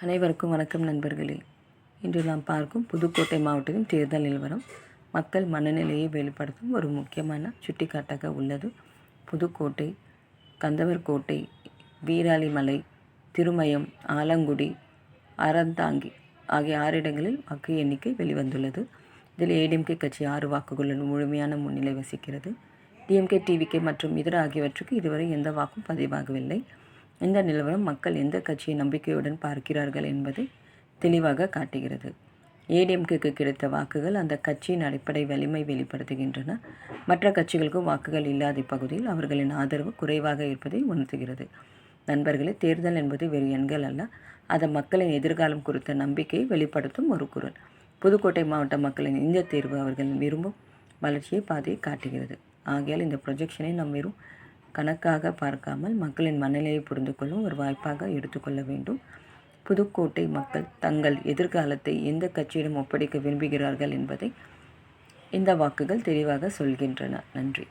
அனைவருக்கும் வணக்கம் நண்பர்களே. இன்று நாம் பார்க்கும் புதுக்கோட்டை மாவட்டத்தின் தேர்தல் நிலவரம் மக்கள் மனநிலையை வெளிப்படுத்தும் ஒரு முக்கியமான சுட்டிக்காட்டாக உள்ளது. புதுக்கோட்டை, கந்தவர்கோட்டை, வீராலிமலை, திருமயம், ஆலங்குடி, அறந்தாங்கி ஆகிய 6 இடங்களில் வாக்கு எண்ணிக்கை வெளிவந்துள்ளது. இதில் ஏடிஎம்கே கட்சி 6 வாக்குகளுடன் முழுமையான முன்னிலை வசிக்கிறது. டிஎம்கே, டிவிகே மற்றும் இதர ஆகியவற்றுக்கு இதுவரை எந்த வாக்கும் பதிவாகவில்லை. இந்த நிலவரம் மக்கள் எந்த கட்சியை நம்பிக்கையுடன் பார்க்கிறார்கள் என்பதை தெளிவாக காட்டுகிறது. ஏடிஎம்கேக்கு கிடைத்த வாக்குகள் அந்த கட்சியின் அடிப்படை வலிமை வெளிப்படுத்துகின்றன. மற்ற கட்சிகளுக்கு வாக்குகள் இல்லாத பகுதியில் அவர்களின் ஆதரவு குறைவாக இருப்பதை உணர்த்துகிறது. நண்பர்களே, தேர்தல் என்பது வேறு எண்கள் அல்ல, அது மக்களின் எதிர்காலம் குறித்த நம்பிக்கையை வெளிப்படுத்தும் ஒரு குரல். புதுக்கோட்டை மாவட்ட மக்களின் இந்த தேர்வு அவர்கள் விரும்பும் வளர்ச்சியை பாதையை காட்டுகிறது. ஆகையால் இந்த ப்ரொஜெக்ஷனை நாம் வெறும் கணக்காக பார்க்காமல் மக்களின் மனநிலையை புரிந்து கொள்ளும் ஒரு வாய்ப்பாக எடுத்துக்கொள்ள வேண்டும். புதுக்கோட்டை மக்கள் தங்கள் எதிர்காலத்தை எந்த கட்சியிடம் ஒப்படைக்க விரும்புகிறார்கள் என்பதை இந்த வாக்குகள் தெளிவாக சொல்கின்றன. நன்றி.